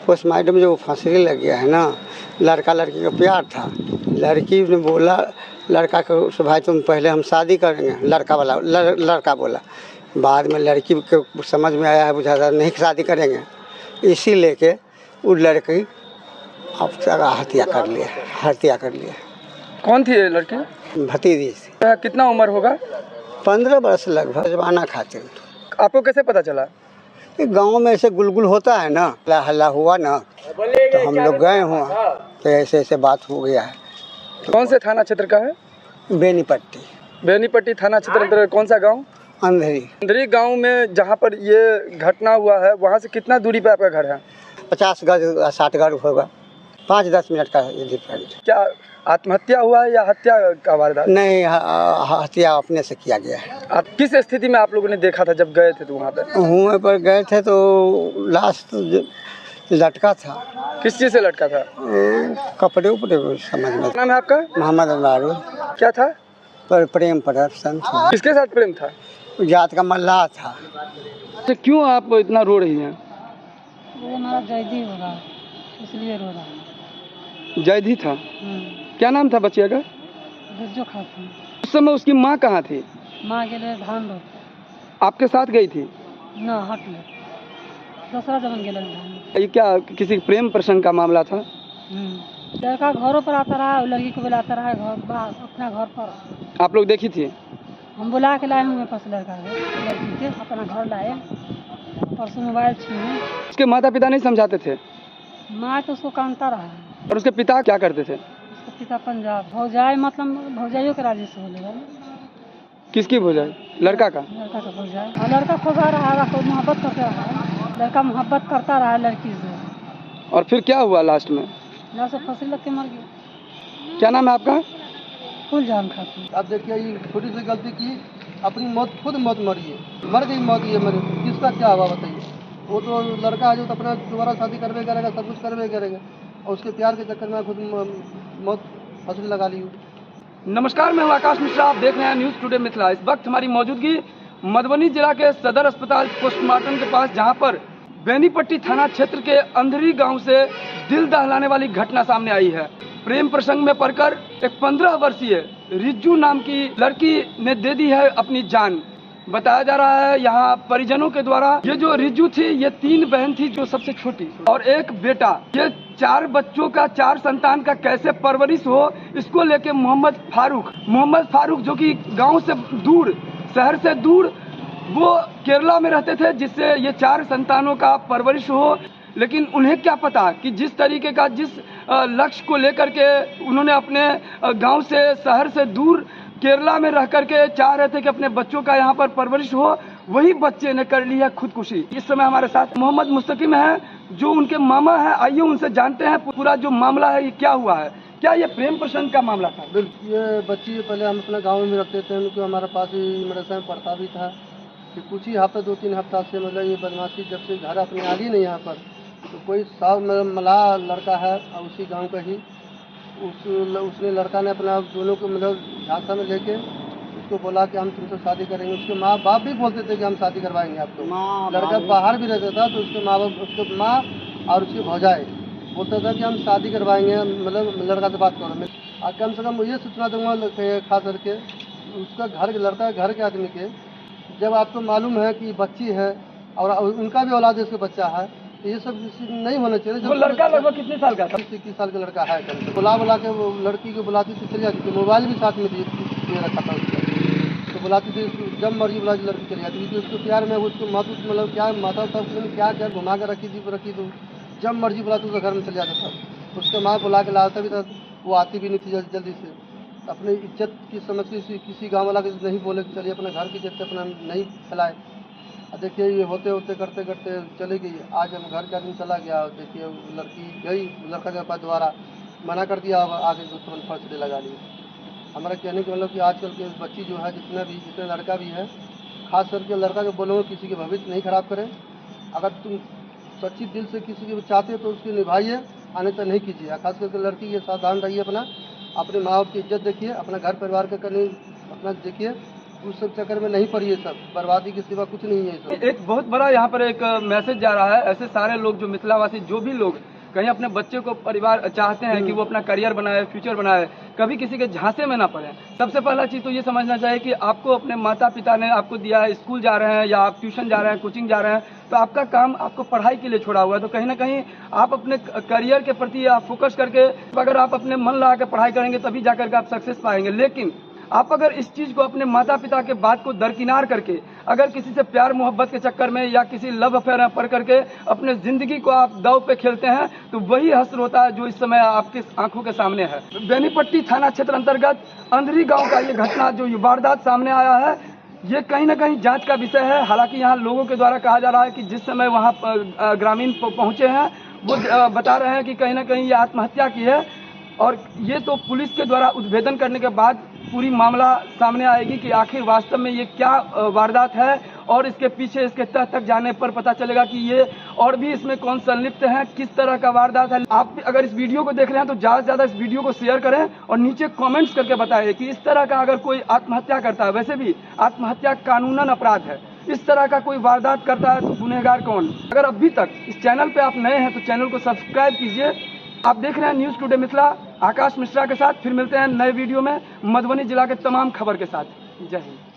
Postmortem में जो फंसरी लग गया है ना, लड़का लड़की का प्यार था। लड़की ने बोला लड़का को भाई तुम पहले हम शादी करेंगे, लड़का बोला। बाद में लड़की के समझ में आया है, बुझा था नहीं शादी करेंगे, इसी लेके वो लड़की अब हत्या कर लिया। कौन थी ये लड़की? भतीजी थी। कितना उम्र होगा? 15 वर्ष लगभग। जमाना खातिर। आपको कैसे पता चला? गांव में ऐसे गुलगुल होता है ना, हल्ला हुआ ना, तो हम लोग गए हुआ, तो ऐसे बात हो गया है। कौन से थाना क्षेत्र का है? बेनीपट्टी थाना क्षेत्र। कौन सा गांव? अंधेरी गांव में जहां पर ये घटना हुआ है, वहां से कितना दूरी पे आपका घर है? 50 गज 60 गज होगा। 5-10 मिनट का डिफरेंट। क्या आत्महत्या हुआ है या हत्या का वारदात? नहीं, हत्या अपने से किया गया है। आप किस स्थिति में आप लोगों ने देखा था जब गए थे तो वहाँ पे? वहाँ पर गए थे तो लास्ट लटका था। किस चीज़ से लटका था? कपड़े उपड़े समझ में। नाम है आपका? मोहम्मद अनवार। क्या था? प्रेम प्रदर्शन। किसके साथ प्रेम था? जात का मल्लाह था। तो क्यों आप इतना रो रही हैं? वो हमारा जैदी होगा, इसलिए रो रहा है। जैदी था? क्या नाम था बच्चिया का? गुज्जो खातून। उस समय उसकी माँ कहाँ थी? माँ के लिए धान रोप। आपके साथ गई थी? ना, हट ले दूसरा जमन गेल धान। ये क्या किसी प्रेम प्रसंग का मामला था? लड़का घरों पर आता रहा, लड़की को बुलाता रहा अपना घर पर। आप लोग देखी थी? हम बुला के लाए हुए पास लड़का है, लड़की के अपना घर लाए। परसों मोबाइल छीने। उसके माता पिता नहीं समझाते थे? माँ तो उसको कानता रहा। और उसके पिता क्या करते थे? उसके पिता पंजाब। भौजाई मतलब भौजाइयों के राज्य से बोलेगा। किसकी भौजाई? लड़का का? लड़का का भौजाई। और लड़का खोजा रहा, मोहब्बत करता रहा। लड़का मोहब्बत करता रहा लड़की से। और फिर क्या हुआ लास्ट में? लास्ट में फंसी लग के मर गया। क्या नाम है आपका? फूलजान खातून। अब देखिए ये छोटी सी गलती की, अपनी खुद मौत मरी है, मर गई मौत। ये मरे किसका क्या हुआ बताइए? वो तो लड़का है जो तो अपना दोबारा शादी करवे करेगा, सब कुछ करवे करेगा, और उसके प्यार के चक्कर में खुद मौत फंसी लगा ली। नमस्कार, मैं हूं आकाश मिश्रा। आप देख रहे हैं न्यूज़ टुडे मिथिला। इस वक्त हमारी मौजूदगी मधुबनी जिला के सदर अस्पताल पोस्टमार्टम के पास, जहां पर बेनीपट्टी थाना क्षेत्र के अंधेरी गांव से दिल दहलाने वाली घटना सामने आई है। प्रेम प्रसंग में पड़कर एक 15 वर्षीय रिज्जू नाम की लड़की ने दे दी है अपनी जान। बताया जा रहा है यहाँ परिजनों के द्वारा, ये जो रिज्जू थी ये 3 बहन थी जो सबसे छोटी, और एक बेटा। ये 4 बच्चों का, 4 संतान का कैसे परवरिश हो, इसको लेके मोहम्मद फारूक जो कि गांव से दूर, शहर से दूर, वो केरला में रहते थे, जिससे ये 4 संतानों का परवरिश हो। लेकिन उन्हें क्या पता कि जिस तरीके का, जिस लक्ष्य को लेकर के उन्होंने अपने गांव से, शहर से दूर केरला में रह करके चाह रहे थे कि अपने बच्चों का यहाँ पर परवरिश हो, वही बच्चे ने कर ली है खुदकुशी। इस समय हमारे साथ मोहम्मद मुस्तकिम है जो उनके मामा है। आइए उनसे जानते हैं पूरा जो मामला है ये क्या हुआ है। क्या ये प्रेम प्रसंग का मामला था? बिल्कुल, ये बच्ची पहले हम अपने गाँव में रखते थे, उनको हमारे पास ही मदरसा में पढ़ता भी था। कि कुछ ही हफ्ता 2-3 हफ्ता से मतलब ये बदमाशी जब से घर अपने आ रही नहीं यहाँ पर, तो कोई साहब मलाह लड़का है और उसी गांव का ही, उसने लड़का ने अपना दोनों को मतलब झांसा में लेके उसको बोला कि हम तुमसे शादी करेंगे। उसके माँ बाप भी बोलते थे कि हम शादी करवाएंगे आपको। लड़का बाहर भी रहता था तो उसके माँ बाप, उसके माँ और उसकी भौजाई बोलता था कि हम शादी करवाएंगे, मतलब लड़का से बात करो। कम से कम ये सूचना दूंगा खास करके उसका लड़का घर के आदमी के, जब आपको मालूम है कि बच्ची है और उनका भी औलाद इसका बच्चा है, तो ये सब नहीं होना चाहिए। वो लड़का लगभग कितने साल का था? 21 साल का लड़का है। बुला के वो लड़की को बुलाती थी, चली जाती थी। मोबाइल भी साथ में दिए रखा था उसका, तो बुलाती थी, जब मर्जी बुला लड़की चली जाती थी। उसको प्यार में उसको मतलब क्या माता क्या घुमा कर रखी थी, जब मर्जी बुलाती उसके घर में चले जाता था। उसके माँ बुला के लाता भी था, वो आती भी नहीं थी जल्दी से। अपनी इज्जत की समझ के किसी गाँव वाला के नहीं बोले कि चलिए अपने घर की इज्जत अपना नहीं फैलाए। देखिए ये होते होते करते करते चली गई। आज हम घर के आदमी चला गया, देखिए लड़की गई, लड़का के पास दोबारा मना कर दिया, आगे तो तुरंत फर्स्ट लगा ली। हमारा कहने का मतलब कि आजकल के बच्ची जो है, जितने लड़का भी है, खास करके लड़का के बोलो किसी के भविष्य नहीं खराब करें। अगर तुम सच्ची दिल से किसी को चाहते तो उसकी निभाइए, अन्यथा नहीं कीजिए। खास करके लड़की के सावधान रहिए, अपने माँ बाप की इज्जत देखिए, अपना घर परिवार का करनी अपना देखिए, उस सब चक्कर में नहीं पड़ी है, सब बर्बादी के सिवा कुछ नहीं है सब। एक बहुत बड़ा यहाँ पर एक मैसेज जा रहा है, ऐसे सारे लोग जो मिथिलावासी जो भी लोग कहीं अपने बच्चे को परिवार चाहते हैं कि वो अपना करियर बनाए, फ्यूचर बनाए, कभी किसी के झांसे में ना पड़े। सबसे पहला चीज़ तो ये समझना चाहिए कि आपको अपने माता पिता ने आपको दिया है, स्कूल जा रहे हैं या आप ट्यूशन जा रहे हैं, कोचिंग जा रहे हैं, तो आपका काम आपको पढ़ाई के लिए छोड़ा हुआ है। तो कहीं ना कहीं आप अपने करियर के प्रति आप फोकस करके अगर आप अपने मन लगा के पढ़ाई करेंगे तभी जाकर के आप सक्सेस पाएंगे। लेकिन आप अगर इस चीज़ को अपने माता पिता के बात को दरकिनार करके अगर किसी से प्यार मोहब्बत के चक्कर में या किसी लव अफेयर में पड़ करके अपने ज़िंदगी को आप दांव पे खेलते हैं तो वही हश्र होता है जो इस समय आपके आंखों के सामने है। बेनीपट्टी थाना क्षेत्र अंतर्गत अंधरी गांव का ये घटना जो वारदात सामने आया है, ये कहीं ना कहीं जांच का विषय है। हालांकि यहाँ लोगों के द्वारा कहा जा रहा है कि जिस समय वहाँ ग्रामीण पहुँचे हैं वो बता रहे हैं कि कहीं ना कहीं ये आत्महत्या की है, और ये तो पुलिस के द्वारा उद्भेदन करने के बाद पूरी मामला सामने आएगी कि आखिर वास्तव में ये क्या वारदात है, और इसके पीछे इसके तह तक जाने पर पता चलेगा कि ये और भी इसमें कौन संलिप्त है, किस तरह का वारदात है। आप अगर इस वीडियो को देख रहे हैं तो ज़्यादा से ज़्यादा इस वीडियो को शेयर करें और नीचे कमेंट्स करके बताएं कि इस तरह का अगर कोई आत्महत्या करता है, वैसे भी आत्महत्या कानूनन अपराध है, इस तरह का कोई वारदात करता है तो गुनहगार कौन। अगर अभी तक इस चैनल पर आप नए हैं तो चैनल को सब्सक्राइब कीजिए। आप देख रहे हैं न्यूज़ टुडे मिथिला, आकाश मिश्रा के साथ। फिर मिलते हैं नए वीडियो में मधुबनी जिला के तमाम खबर के साथ। जय हिंद।